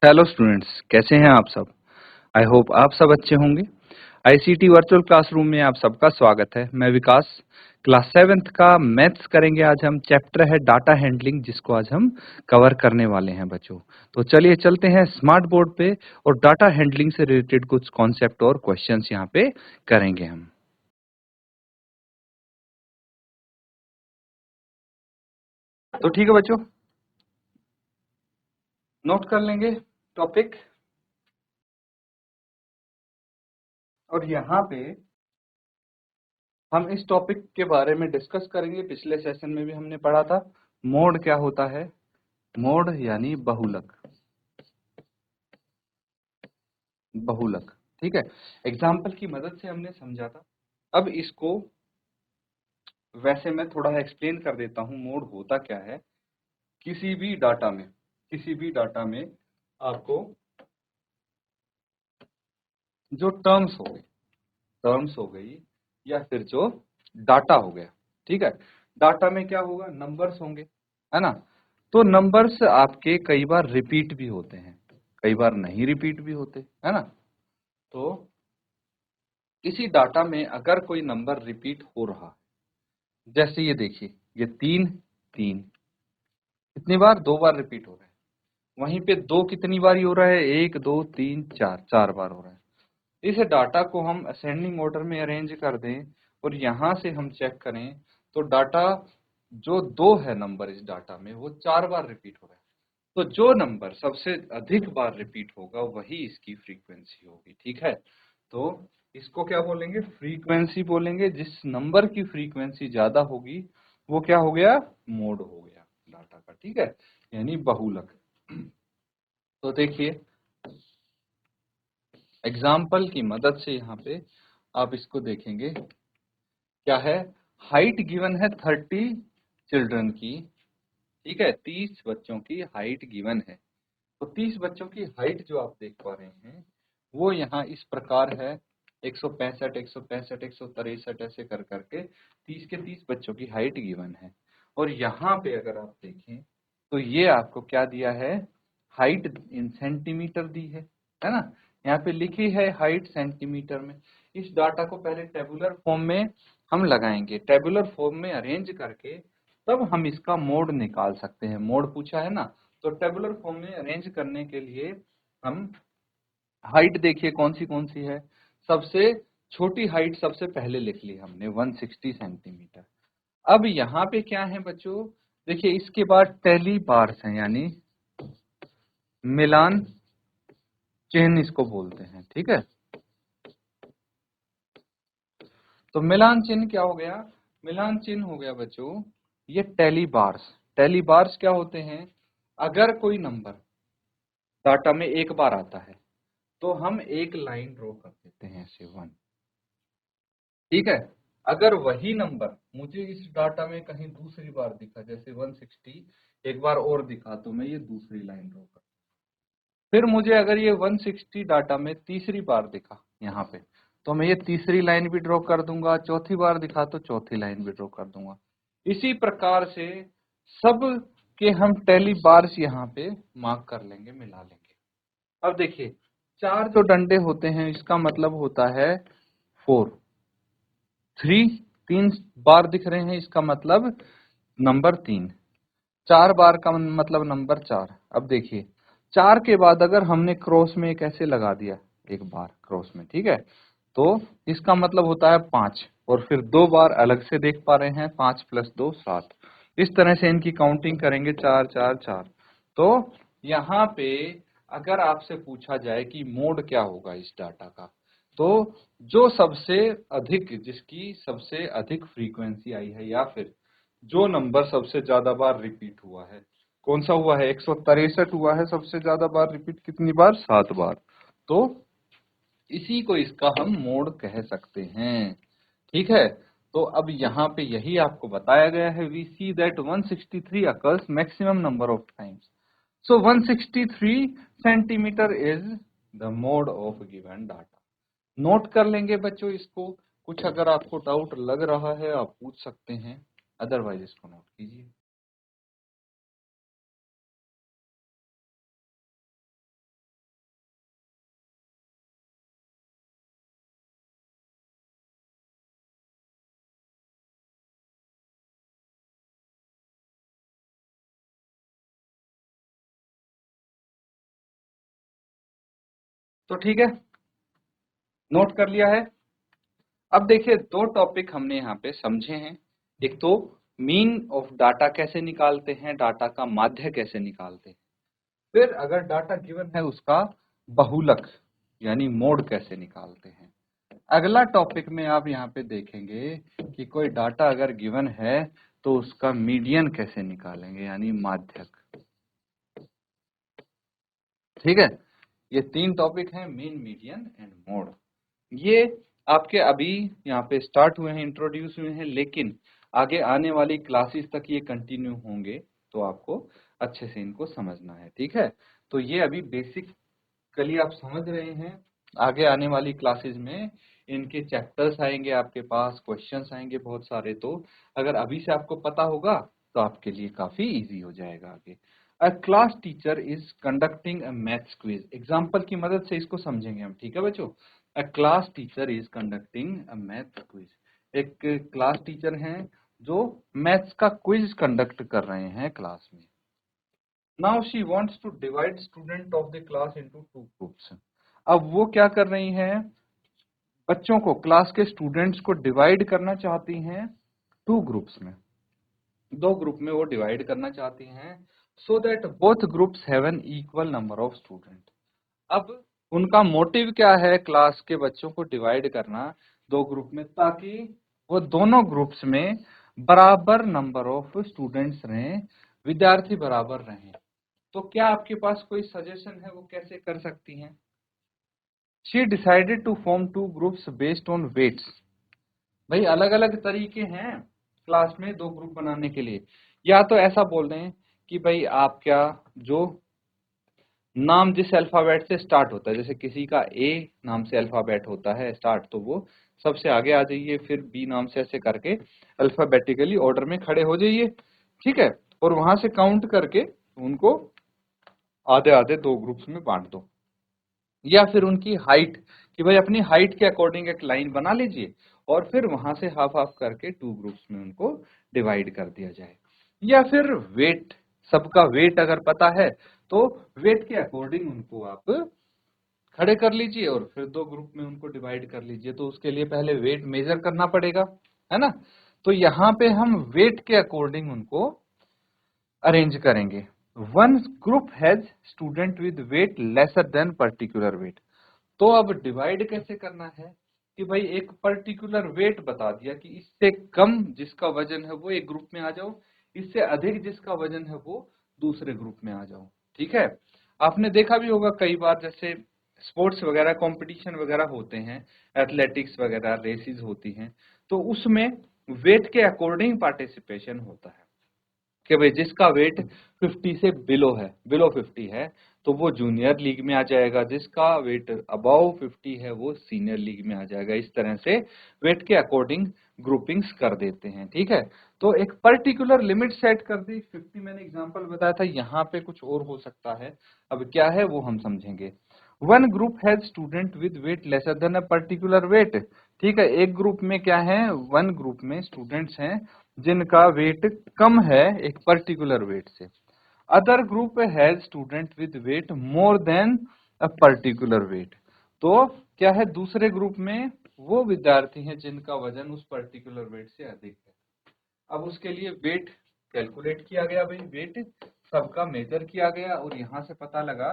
Hello students, कैसे हैं आप सब। आई होप आप सब अच्छे होंगे। आईसीटी वर्चुअल क्लासरूम में आप सबका स्वागत है। मैं विकास। क्लास 7th का मैथ्स करेंगे आज हम। चैप्टर है डाटा हैंडलिंग, जिसको आज हम कवर करने वाले हैं बच्चों। तो चलिए चलते हैं स्मार्ट बोर्ड पे और डाटा हैंडलिंग से रिलेटेड कुछ कॉन्सेप्ट और क्वेश्चंस यहाँ पे करेंगे हम। तो ठीक है बच्चों, नोट कर लेंगे टॉपिक। और यहाँ पे हम इस टॉपिक के बारे में डिस्कस करेंगे। पिछले सेशन में भी हमने पढ़ा था मोड क्या होता है। मोड यानी बहुलक। बहुलक, ठीक है। एग्जाम्पल की मदद से हमने समझा था। अब इसको वैसे मैं थोड़ा एक्सप्लेन कर देता हूं। मोड होता क्या है। किसी भी डाटा में आपको जो टर्म्स हो गई या फिर जो डाटा हो गया, ठीक है। डाटा में क्या होगा, नंबर्स होंगे, है ना। तो नंबर्स आपके कई बार रिपीट भी होते हैं, कई बार नहीं रिपीट भी होते, है ना। तो किसी डाटा में अगर कोई नंबर रिपीट हो रहा है, जैसे ये देखिए, ये 3 3 कितनी बार, 2 बार रिपीट हो रहा है। वहीं पे 2 कितनी बार हो रहा है, 1 2 3 4, 4 बार हो रहा है। इस डाटा को हम असेंडिंग ऑर्डर में अरेंज कर दें और यहां से हम चेक करें तो डाटा जो 2 है नंबर इस डाटा में, वो 4 बार रिपीट हो रहा है। तो जो नंबर सबसे अधिक बार रिपीट होगा वही इसकी फ्रीक्वेंसी होगी, ठीक है। तो इसको क्या बोलेंगे, फ्रीक्वेंसी बोलेंगे। जिस नंबर की फ्रीक्वेंसी ज्यादा होगी वो क्या हो गया, मोड हो गया डाटा का, ठीक है, यानी बहुलक। तो देखिए एग्जाम्पल की मदद से यहाँ पे आप इसको देखेंगे। क्या है, हाइट गिवन है 30 चिल्ड्रन की, ठीक है। 30 बच्चों की हाइट गिवन है। तो 30 बच्चों की हाइट जो आप देख पा रहे हैं वो यहाँ इस प्रकार है, 165 165 163 ऐसे कर करके 30 के 30 बच्चों की हाइट गिवन है। और यहाँ पे अगर आप देखें तो ये आपको क्या दिया है, हाइट इन सेंटीमीटर दी है ना। यहाँ पे लिखी है हाइट सेंटीमीटर में। इस डाटा को पहले टेबुलर फॉर्म में हम लगाएंगे। टेबुलर फॉर्म में अरेंज करके तब हम इसका मोड निकाल सकते हैं। मोड पूछा है ना, तो टेबुलर फॉर्म में अरेंज करने के लिए हम हाइट देखिए कौन सी है। सबसे छोटी हाइट सबसे पहले लिख ली हमने, 160 सेंटीमीटर। अब यहाँ पे क्या है बच्चों, देखिए इसके बाद टेली बार्स हैं, यानी मिलान चिन्ह इसको बोलते हैं, ठीक है। तो मिलान चिन्ह क्या हो गया, मिलान चिन्ह हो गया बच्चों ये टेली बार्स। टेली बार्स क्या होते हैं, अगर कोई नंबर डाटा में एक बार आता है तो हम एक लाइन ड्रॉ कर देते हैं ऐसे 1, ठीक है। अगर वही नंबर मुझे इस डाटा में कहीं दूसरी बार दिखा, जैसे 160 एक बार और दिखा, तो मैं ये दूसरी लाइन ड्रॉ कर। फिर मुझे अगर ये 160 डाटा में तीसरी बार दिखा यहाँ पे, तो मैं ये तीसरी लाइन भी ड्रॉ कर दूंगा। चौथी बार दिखा तो चौथी लाइन भी ड्रॉ कर दूंगा। इसी प्रकार से सब के हम टेली बार्स यहाँ पे मार्क कर लेंगे, मिला लेंगे। अब देखिए 4 जो डंडे होते हैं इसका मतलब होता है 4। 3 बार दिख रहे हैं इसका मतलब नंबर 3। 4 बार का मतलब नंबर 4। अब देखिए 4 के बाद अगर हमने क्रॉस में एक ऐसे लगा दिया, एक बार क्रॉस में, ठीक है, तो इसका मतलब होता है 5। और फिर 2 बार अलग से देख पा रहे हैं, 5 + 2 7। इस तरह से इनकी काउंटिंग करेंगे, 4 4 4। तो यहाँ पे अगर आपसे पूछा जाए कि मोड क्या होगा इस डाटा का, तो जो सबसे अधिक, जिसकी सबसे अधिक फ्रीक्वेंसी आई है, या फिर जो नंबर सबसे ज्यादा बार रिपीट हुआ है, कौन सा हुआ है, 163 हुआ है सबसे ज्यादा बार रिपीट, कितनी बार, 7 बार। तो इसी को इसका हम मोड कह सकते हैं, ठीक है। तो अब यहाँ पे यही आपको बताया गया है, we see that 163 occurs maximum number of times. So 163 centimetre is the mode of given data. Note कर लेंगे बच्चों इसको। कुछ अगर आपको डाउट लग रहा है आप पूछ सकते हैं, अदरवाइज इसको नोट कीजिए। तो ठीक है, नोट कर लिया है। अब देखिए, दो टॉपिक हमने यहाँ पे समझे हैं। एक तो मीन ऑफ डाटा कैसे निकालते हैं, डाटा का माध्य कैसे निकालते हैं, फिर अगर डाटा गिवन है उसका बहुलक यानी मोड कैसे निकालते हैं। अगला टॉपिक में आप यहाँ पे देखेंगे कि कोई डाटा अगर गिवन है तो उसका मीडियन कैसे निकालेंगे यानी माध्यक। ठीक है, ये तीन टॉपिक हैं, मीन, मीडियन एंड मोड। ये आपके अभी यहाँ पे स्टार्ट हुए हैं, इंट्रोड्यूस हुए हैं, लेकिन आगे आने वाली क्लासेस तक ये कंटिन्यू होंगे, तो आपको अच्छे से इनको समझना है। ठीक है, तो ये अभी बेसिकली आप समझ रहे हैं। आगे आने वाली क्लासेस में इनके चैप्टर्स आएंगे, आपके पास क्वेश्चंस आएंगे बहुत सारे, तो अगर अभी से आपको पता होगा तो आपके लिए काफी इजी हो जाएगा आगे। अ class teacher is conducting a maths quiz, example की मदद से इसको समझेंगे हम। ठीक है बच्चों, अ class teacher is conducting a maths quiz, एक क्लास टीचर हैं जो मैथ्स का क्विज कंडक्ट कर रहे हैं क्लास में। Now she wants to divide student of the class into two groups. अब वो क्या कर रही हैं, बच्चों को, क्लास के स्टूडेंट्स को डिवाइड करना चाहती हैं टू ग्रुप्स में, दो ग्रुप में वो डिवाइड करना चाहती हैं, so that both groups have an equal number of student. अब उनका मोटिव क्या है, क्लास के बच्चों को डिवाइड करना दो ग्रुप में, ताकि वो दोनों ग्रुप्स में बराबर नंबर ऑफ स्टूडेंट्स रहें, विद्यार्थी बराबर रहें। तो क्या आपके पास कोई सजेशन है, वो कैसे कर सकती हैं? She decided to form two groups based on weights. भाई अलग अलग तरीके हैं क्लास में दो ग्रुप बनाने के लिए। या तो ऐसा बोल दें कि भाई आप क्या, जो नाम जिस अल्फाबेट से स्टार्ट होता है, जैसे किसी का ए नाम से अल्फाबेट होता है स्टार्ट, तो वो सबसे आगे आ जाइए, फिर बी नाम से ऐसे करके अल्फाबेटिकली ऑर्डर में खड़े हो जाइए। ठीक है, और वहां से काउंट करके उनको आधे आधे दो ग्रुप्स में बांट दो। या फिर उनकी हाइट, कि भाई अपनी हाइट के अकॉर्डिंग एक लाइन बना लीजिए और फिर वहां से हाफ हाफ करके टू ग्रुप्स में उनको डिवाइड कर दिया जाए। या फिर वेट, सबका वेट अगर पता है तो वेट के अकॉर्डिंग उनको आप खड़े कर लीजिए और फिर दो ग्रुप में उनको डिवाइड कर लीजिए। तो उसके लिए पहले वेट मेजर करना पड़ेगा, है ना। तो यहाँ पे हम वेट के अकॉर्डिंग उनको अरेंज करेंगे। One group has student with weight lesser than particular weight. तो अब डिवाइड कैसे करना है कि भाई एक पर्टिकुलर वेट बता दिया कि इससे कम जिसका वजन है वो एक ग्रुप में आ जाओ, इससे अधिक जिसका वजन है वो दूसरे ग्रुप में आ जाओ। ठीक है, आपने देखा भी होगा कई बार, जैसे स्पोर्ट्स वगैरह कंपटीशन वगैरह होते हैं, एथलेटिक्स वगैरह रेसेस होती हैं, तो उसमें वेट के अकॉर्डिंग पार्टिसिपेशन होता है कि भाई जिसका वेट 50 से बिलो 50 है तो वो जूनियर लीग में आ जाएगा, जिसका वेट अबव 50 है वो सीनियर लीग में आ जाएगा। इस तरह से वेट के अकॉर्डिंग ग्रुपिंग्स कर देते हैं। ठीक है, तो एक पर्टिकुलर लिमिट सेट कर दी, 50 मैंने एग्जांपल बताया था, यहाँ पे कुछ और हो सकता है। अब क्या है वो हम समझेंगे। One group has student with weight lesser than a particular weight. ठीक है, एक ग्रुप में क्या है, वन ग्रुप में स्टूडेंट्स हैं जिनका वेट कम है एक पर्टिकुलर वेट से। Other group has student with weight more than a particular weight. तो क्या है, दूसरे ग्रुप में वो विद्यार्थी हैं जिनका वजन उस पर्टिकुलर वेट से अधिक है। अब उसके लिए वेट कैलकुलेट किया गया, भाई वेट सबका मेजर किया गया और यहां से पता लगा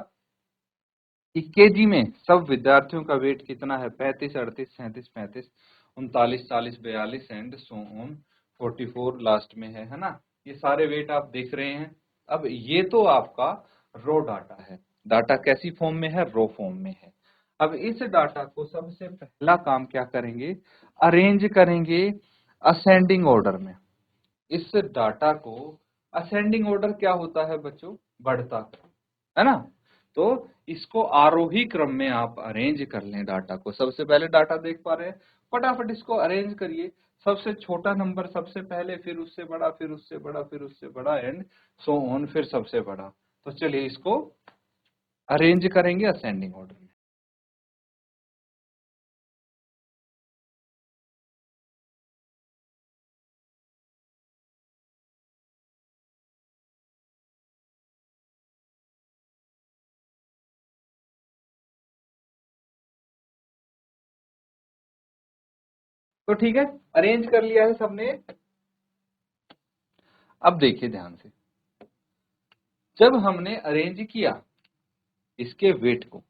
कि केजी में सब विद्यार्थियों का वेट कितना है, 35, 38, 37, 35, 39, 40, 42 एंड सो ऑन 44 लास्ट में है ना। ये सारे वेट आप देख रहे हैं। अब ये तो आपका रो डाटा है, डाटा कैसी फॉर्म में है, रो फॉर्म में है। अब इस डाटा को सबसे पहला काम क्या करेंगे, अरेंज करेंगे असेंडिंग ऑर्डर में। इस डाटा को, असेंडिंग ऑर्डर क्या होता है बच्चों, बढ़ता क्रम, है ना। तो इसको आरोही क्रम में आप अरेंज कर लें डाटा को। सबसे पहले डाटा देख पा रहे हैं, फटाफट इसको अरेंज करिए, सबसे छोटा नंबर सबसे पहले, फिर उससे बड़ा, फिर उससे बड़ा, फिर उससे बड़ा एंड सो ऑन, फिर सबसे बड़ा। तो चलिए इसको अरेंज करेंगे असेंडिंग ऑर्डर में। तो ठीक है, अरेंज कर लिया है सबने। अब देखिए ध्यान से, जब हमने अरेंज किया इसके वेट को,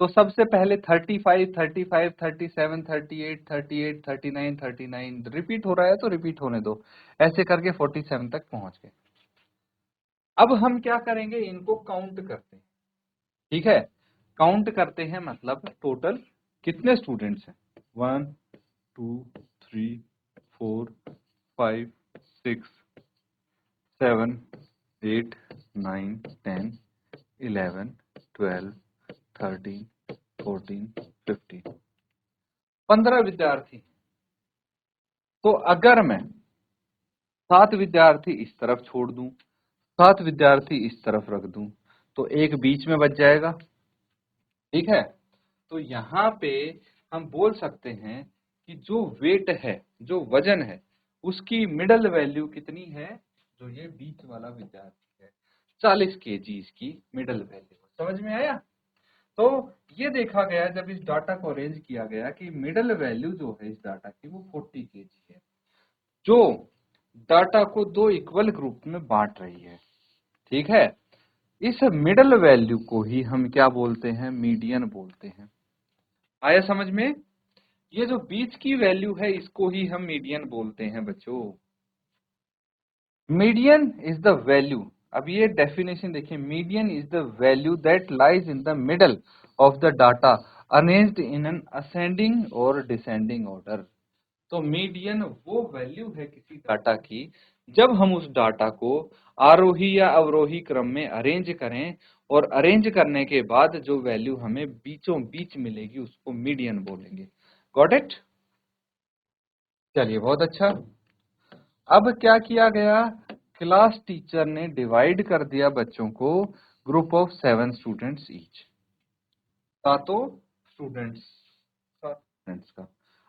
तो सबसे पहले 35, 35, 37, 38, 38, 39, 39 रिपीट हो रहा है तो रिपीट होने दो, ऐसे करके 47 तक पहुंच गए। अब हम क्या करेंगे, इनको काउंट करते हैं। ठीक है, काउंट करते हैं मतलब टोटल कितने स्टूडेंट्स हैं, 1 2 3 4 5 6 7 8 9 10 11 12 13 14 15 15 विद्यार्थी। तो अगर मैं 7 विद्यार्थी इस तरफ छोड़ दूं, 7 विद्यार्थी इस तरफ रख दूं, तो एक बीच में बच जाएगा। ठीक है, तो यहाँ पे हम बोल सकते हैं कि जो वेट है, जो वजन है, उसकी मिडल वैल्यू कितनी है, जो ये बीच वाला विद्यार्थी है, 40 केजी इसकी मिडल वैल्यू। समझ में आया? तो ये देखा गया जब इस डाटा को अरेंज किया गया कि मिडल वैल्यू जो है इस डाटा की वो 40 केजी है, जो डाटा को दो इक्वल ग्रुप में बांट रही है। ठीक है, इस मिडल वैल्यू को ही हम क्या बोलते हैं, मीडियन बोलते हैं। आया समझ में? ये जो बीच की वैल्यू है इसको ही हम मीडियन बोलते हैं बच्चों। मीडियन इज द वैल्यू, अब ये डेफिनेशन देखिए, median is the value that lies in the middle of the data arranged in an ascending और डिसेंडिंग ऑर्डर। तो मीडियन वो वैल्यू है किसी डाटा की जब हम उस डाटा को आरोही या अवरोही क्रम में अरेंज करें, और अरेंज करने के बाद जो वैल्यू हमें बीचों बीच मिलेगी उसको मीडियन बोलेंगे। Got it? चलिए, बहुत अच्छा। अब क्या किया गया, क्लास टीचर ने डिवाइड कर दिया बच्चों को ग्रुप ऑफ 7 स्टूडेंट्स ईच, सातों स्टूडेंट्स, 7 स्टूडेंट्स का।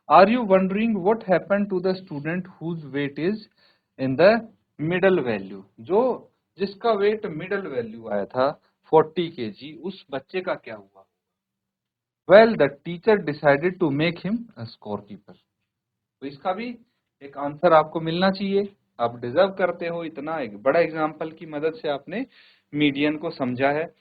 Are you wondering what happened to the student whose weight is in the middle value, जो जिसका वेट मिडल वैल्यू आया था 40 केजी, उस बच्चे का क्या हुआ? Well, the teacher decided to make him a scorekeeper. तो इसका भी एक आंसर आपको मिलना चाहिए, आप डिजर्व करते हो इतना। एक बड़ा एग्जाम्पल की मदद से आपने मीडियन को समझा है।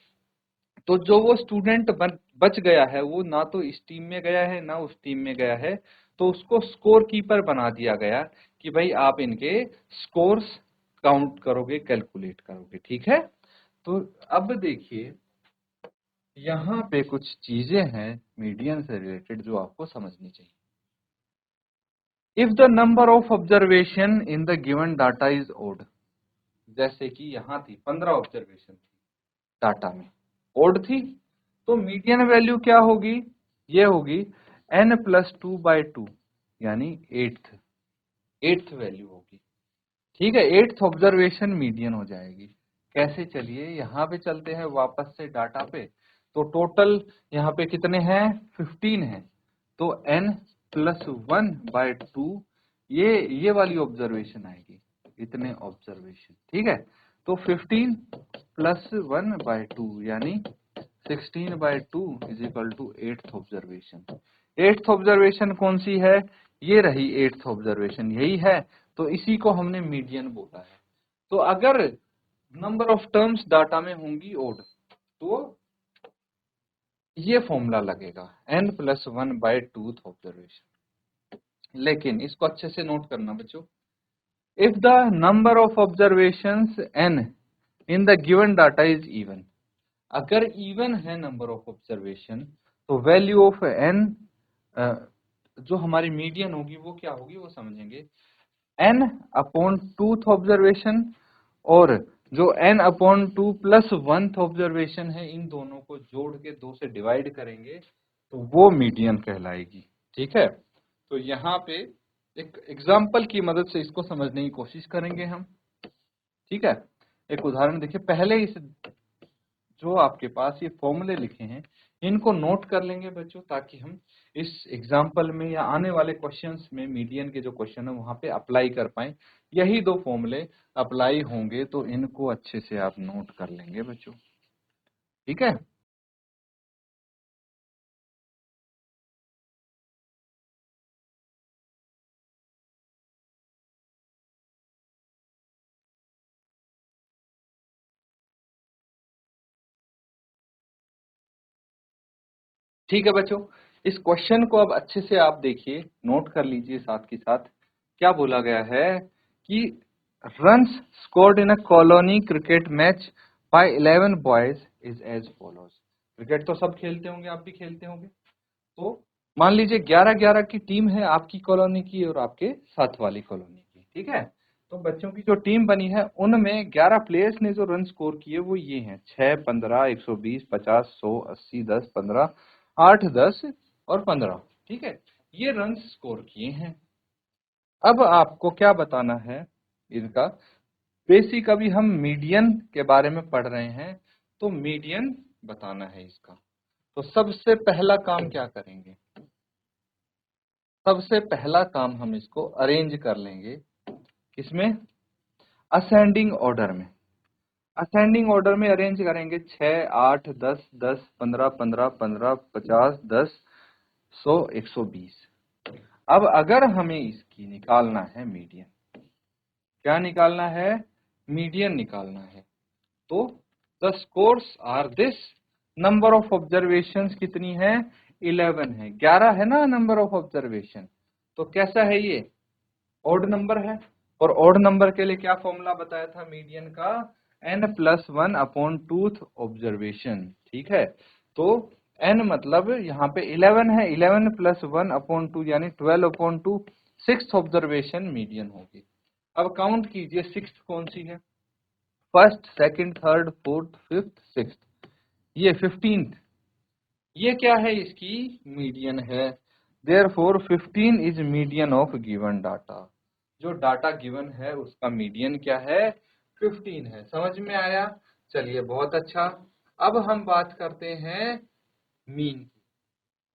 तो जो वो स्टूडेंट बच गया है, वो ना तो इस टीम में गया है ना उस टीम में गया है, तो उसको स्कोर कीपर बना दिया गया कि भाई आप इनके स्कोर्स काउंट करोगे, कैलकुलेट करोगे। ठीक है, तो अब देखिए यहाँ पे कुछ चीजें हैं मीडियन से रिलेटेड जो आपको समझनी चाहिए। If the number of observation in the given data is odd, जैसे कि यहाँ थी 15 ऑब्जर्वेशन थी डाटा में, ओड थी, तो मीडियन वैल्यू क्या होगी, ये होगी n+2/2, यानी एट्थ वैल्यू होगी। ठीक है, एट्थ ऑब्जर्वेशन मीडियन हो जाएगी। कैसे, चलिए यहाँ पे चलते हैं वापस से डाटा पे। तो टोटल यहाँ पे कितने हैं, 15 हैं, तो n+1/2 ये वाली ऑब्जर्वेशन आएगी, इतने ऑब्जर्वेशन। ठीक है, तो 15+1/2 यानी 16/2 is equal to eighth observation. Eighth observation कौन सी है, ये रही एट्थ ऑब्जर्वेशन, यही है, तो इसी को हमने मीडियन बोला है। तो अगर नंबर ऑफ टर्म्स डाटा में होंगी ओड, तो ये फॉर्मूला लगेगा n+1/2 ऑब्जर्वेशन। लेकिन इसको अच्छे से नोट करना बच्चों, if the number of observations n in the given data is even, अगर इवन है नंबर ऑफ ऑब्जर्वेशन, तो वैल्यू ऑफ n जो हमारी मीडियन होगी वो क्या होगी, वो समझेंगे। n/2th ऑब्जर्वेशन और जो n/2 प्लस 1th ऑब्जर्वेशन है, इन दोनों को जोड़ के 2 से डिवाइड करेंगे तो वो मीडियन कहलाएगी। ठीक है, तो यहाँ पे एक एग्जाम्पल की मदद से इसको समझने की कोशिश करेंगे हम। ठीक है, एक उदाहरण देखिए, पहले इस जो आपके पास ये फॉर्मूले लिखे हैं इनको नोट कर लेंगे बच्चों, ताकि हम इस एग्जाम्पल में या आने वाले क्वेश्चंस में मीडियन के जो क्वेश्चन है वहां पे अप्लाई कर पाए। यही दो फॉर्मूले अप्लाई होंगे, तो इनको अच्छे से आप नोट कर लेंगे बच्चों। ठीक है। ठीक है बच्चों, इस क्वेश्चन को अब अच्छे से आप देखिए, नोट कर लीजिए साथ के साथ। क्या बोला गया है कि runs scored in a colony cricket match by 11 boys is as follows. Cricket तो सब खेलते होंगे, आप भी खेलते होंगे। तो मान लीजिए 11-11 की टीम है, आपकी कॉलोनी की और आपके साथ वाली कॉलोनी की, ठीक है। तो बच्चों की जो टीम बनी है उनमें 11 प्लेयर्स ने जो रन स्कोर किए वो ये हैं 6, 15, 120, 50, 100, 80, 10, 15, 8, 10 और 15, ठीक है। ये रन स्कोर किए हैं। अब आपको क्या बताना है इनका, बेसिक अभी हम मीडियन के बारे में पढ़ रहे हैं, तो मीडियन बताना है इसका। तो सबसे पहला काम क्या करेंगे, सबसे पहला काम हम इसको अरेंज कर लेंगे किसमें, असेंडिंग ऑर्डर में। असेंडिंग ऑर्डर में अरेंज करेंगे 6, 8, 10, 10, 15, 15, 15, 50, 10, 100, 120। अब अगर हमें इसकी निकालना है मीडियन, क्या निकालना है, मीडियन निकालना है, तो the scores are this. Number of observations कितनी है, 11 है, 11 है ना नंबर ऑफ ऑब्जर्वेशन। तो कैसा है ये, ऑड नंबर है। और ऑड नंबर के लिए क्या फॉर्मूला बताया था मीडियन का, n+1/2th ऑब्जर्वेशन, ठीक है। तो n मतलब यहाँ पे 11 है, 11 + 1/2 यानी 12/2, 6th ऑब्जर्वेशन मीडियन होगी। अब काउंट कीजिए 6th कौन सी है, first, second, third, fourth, fifth, sixth, ये 15th, ये क्या है, इसकी मीडियन है। Therefore 15 is median of given data. जो डाटा गिवन है उसका मीडियन क्या है, 15 है। समझ में आया, चलिए बहुत अच्छा। अब हम बात करते हैं मीन की,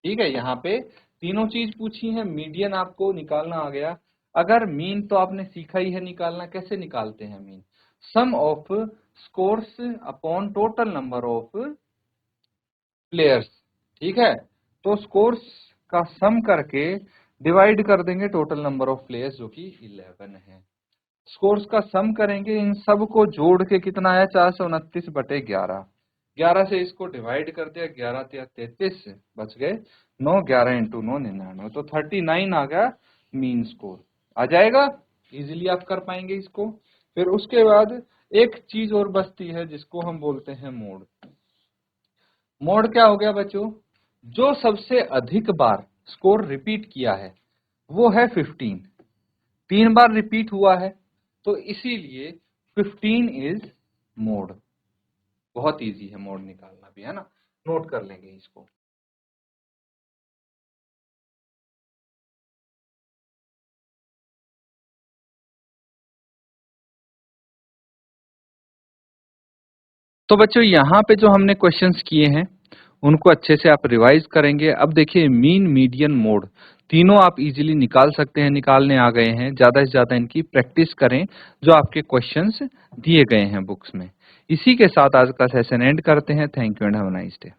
ठीक है। यहाँ पे तीनों चीज पूछी है, मीडियन आपको निकालना आ गया। अगर मीन तो आपने सीखा ही है निकालना, कैसे निकालते हैं mean, sum of scores upon total number of players, ठीक है। तो स्कोर्स का सम करके डिवाइड कर देंगे टोटल नंबर ऑफ प्लेयर्स जो कि 11 है। स्कोर्स का सम करेंगे, इन सब को जोड़ के कितना आया, 429/11। 11 से इसको डिवाइड कर दिया, 11 × 33 बच गए 9, 11 × 9 99, तो 39 आ गया मीन स्कोर। आ जाएगा, इजीली आप कर पाएंगे इसको। फिर उसके बाद एक चीज और बचती है जिसको हम बोलते हैं मोड। मोड क्या हो गया बच्चों, जो सबसे अधिक बार स्कोर रिपीट किया है वो है 15, 3 बार रिपीट हुआ है, तो इसीलिए 15 इज मोड। बहुत इजी है मोड निकालना भी, है ना, नोट कर लेंगे इसको। तो बच्चों यहाँ पे जो हमने क्वेश्चंस किए हैं उनको अच्छे से आप रिवाइज करेंगे। अब देखिए मीन, मीडियन, मोड तीनों आप इजीली निकाल सकते हैं, निकालने आ गए हैं। ज्यादा से ज्यादा इनकी प्रैक्टिस करें जो आपके क्वेश्चंस दिए गए हैं बुक्स में। इसी के साथ आज का सेशन एंड करते हैं। Thank you and have a nice day.